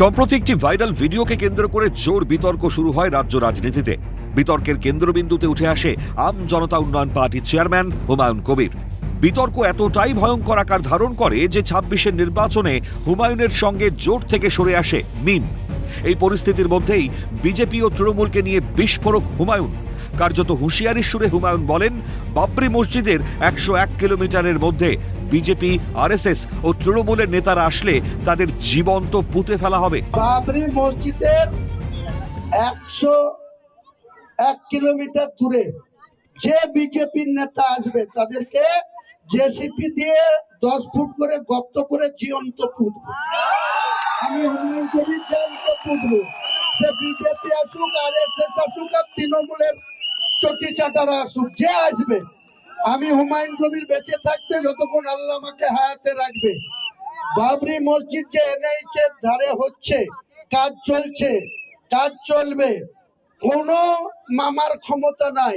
সম্প্রতি একটি ভাইরাল ভিডিওকে কেন্দ্র করে জোর বিতর্ক শুরু হয় রাজ্য রাজনীতিতে। বিতর্কের কেন্দ্রবিন্দুতে উঠে আসে আম জনতা উন্নয়ন পার্টির চেয়ারম্যান হুমায়ুন কবির। বিতর্ক এতটাই ভয়ঙ্কর আকার ধারণ করে যে ২৬-এর নির্বাচনে হুমায়ুনের সঙ্গে জোট থেকে সরে আসে মিম। এই পরিস্থিতির মধ্যেই বিজেপি ও তৃণমূলকে নিয়ে বিস্ফোরক হুমায়ুন। কার্যত হুঁশিয়ারির সুরে হুমায়ুন বলেন, বাবরি মসজিদের ১০১ কিলোমিটারের মধ্যে বিজেপি, আরএসএস ও তৃণমূলের নেতারা আসলে তাদের জীবন্ত পুঁতে ফেলা হবে। বাবরি মসজিদের ১০১ কিলোমিটার দূরে যে বিজেপির নেতা আসবে তাদেরকে জেসিপি দিয়ে ১০ ফুট করে গর্ত করে জীবন্ত পুঁতব। আমি হুমায়ুন কবির জীবন্ত পুঁতব। সে বিজেপি আসুক, আরএসএস আসুক, আর তৃণমূলের চটি চাটারা আসুক, যে আসবে, আমি হুমায়ুন কবির বেঁচে থাকতে যতক্ষণ আল্লাহ আমাকে হায়াতে রাখবে, বাবরি মসজিদ যে এনএইচ এর ধারে হচ্ছে, কাজ চলছে, কাজ চলবে, কোন মামার ক্ষমতা নাই,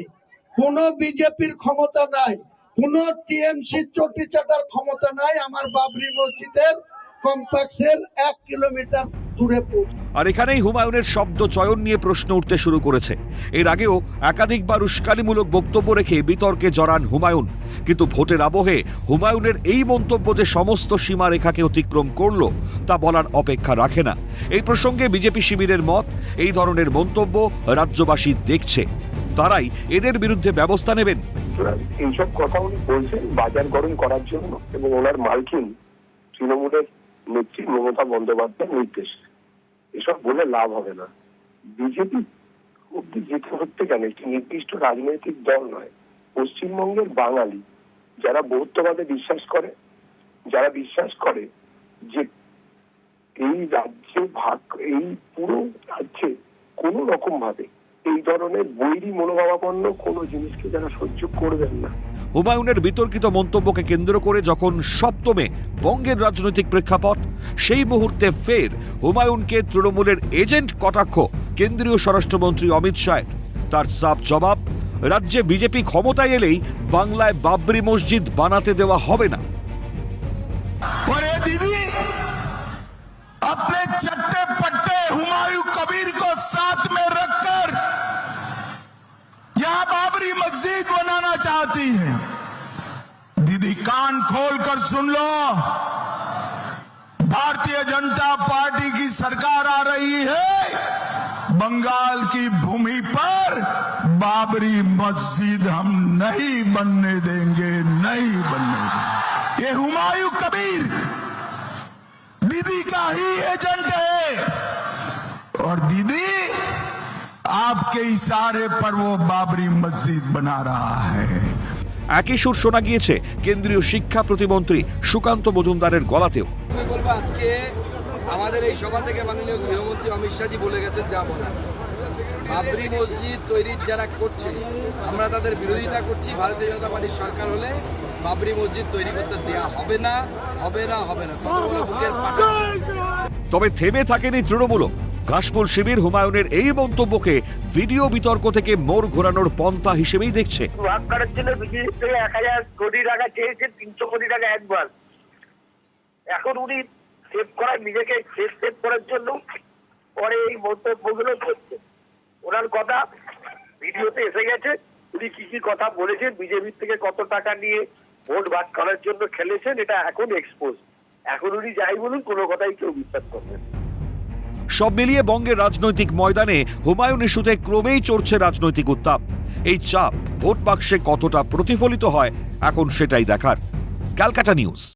কোন বিজেপির ক্ষমতা নাই, কোন টিএমসি চটি চাটার ক্ষমতা নাই আমার বাবরি মসজিদের কমপ্লেক্সের ১ কিলোমিটার দূরে পৌঁছে। আর এখানেই হুমায়ুনের শব্দ চয়ন নিয়ে প্রশ্ন উঠতে শুরু করেছে। এর আগেও একাধিকবার উস্কানিমূলক বক্তব্য রেখে বিতর্কে জড়ান হুমায়ুন। কিন্তু ভোটের আবহে হুমায়ুনের এই মন্তব্য যে সমস্ত সীমারেখাকে অতিক্রম করল তা বলার অপেক্ষা রাখে না। এই প্রসঙ্গে বিজেপি শিবিরের মত, এই ধরনের মন্তব্য রাজ্যবাসী দেখছে, তারাই এদের বিরুদ্ধে ব্যবস্থা নেবেন। এইসব কথা উনি বলছেন বাজার গরম করার জন্য, এবং ওনার মালকিন তৃণমূলের নেত্রী মমতা বন্দ্যোপাধ্যায়ের নির্দেশ। এসব বলে লাভ হবে না। বিজেপি অব্দি যেতে হচ্ছে কেন, একটি নির্দিষ্ট রাজনৈতিক দল নয়, পশ্চিমবঙ্গের বাঙালি যারা বহুত্ববাদে বিশ্বাস করে, যারা বিশ্বাস করে যে এই রাজ্যে ভাগ, এই পুরো রাজ্যে কোনো রকম ভাবে এই ধরনের বৈরী মনোভাবাপন্ন কোনো জিনিসকে যারা সহ্য করবেন না। হুমায়ুনের বিতর্কিত মন্তব্যকে কেন্দ্র করে যখন সপ্তমে বঙ্গের রাজনৈতিক প্রেক্ষাপট, সেই মুহূর্তে ফের হুমায়ুনকে তৃণমূলের এজেন্ট কটাক্ষ কেন্দ্রীয় স্বরাষ্ট্রমন্ত্রী অমিত শাহের। তার সাফ জবাব, রাজ্যে বিজেপি ক্ষমতায় এলেই বাংলায় বাবরি মসজিদ বানাতে দেওয়া হবে না। अपने चट्टे पट्टे हुमायूं कबीर को साथ में रखकर यहां बाबरी मस्जिद बनाना चाहती है। दीदी कान खोलकर सुन लो, भारतीय जनता पार्टी की सरकार आ रही है, बंगाल की भूमि पर बाबरी मस्जिद हम नहीं बनने देंगे, नहीं बनने देंगे। ये हुमायूं कबीर दीदी का ही एजेंट है, और दीदी आपके इशारे पर वो बाबरी मस्जिद बना रहा है। একই সুর শোনা গিয়েছে কেন্দ্রীয় শিক্ষা প্রতিমন্ত্রী সুকান্ত মজুমদারের গলাতেও। আজকে আমাদের এই সভা থেকে মাননীয় গৃহমন্ত্রী অমিত শাহজি বলে গেছেন যা বলার। বাবরি মসজিদ তৈরির যারা করছে, আমরা তাদের বিরোধিতা করছি। ভারতীয় জনতা পার্টির সরকার হলে বাবরি মসজিদ তৈরি করতে দেওয়া হবে না, হবে না, হবে না। কত বড় বুকের পাটা। তবে থেমে থাকেনি তৃণমূলও। ঘাসফুল শিবির হুমায়ুনের এই মন্তব্যকে ভিডিও বিতর্ক থেকে মোড় ঘোরানোর পন্থা হিসেবেই দেখছে। ভাগ করার জন্য বিজেপি থেকে ১,০০০ কোটি টাকা চেয়েছে, ৩০০ কোটি টাকা একবার। এখন উনি সেভ করার, নিজেকে সেভ করার জন্য পরে এই মন্তব্যগুলো করছে। ওনার কথা ভিডিওতে এসে গেছে, উনি কি কি কথা বলেছেন, বিজেপি থেকে কত টাকা নিয়ে ভোট ভাগ করার জন্য খেলেছেন, এটা এখন এক্সপোজ। এখন উনি যাই বলুন, কোনো কথাই কেউ বিশ্বাস করবেন। সব মিলিয়ে বঙ্গের রাজনৈতিক ময়দানে হুমায়ুন ইস্যুতে ক্রমেই চড়ছে রাজনৈতিক উত্তাপ। এই চাপ ভোট বাক্সে কতটা প্রতিফলিত হয় এখন সেটাই দেখার। ক্যালকাটা নিউজ।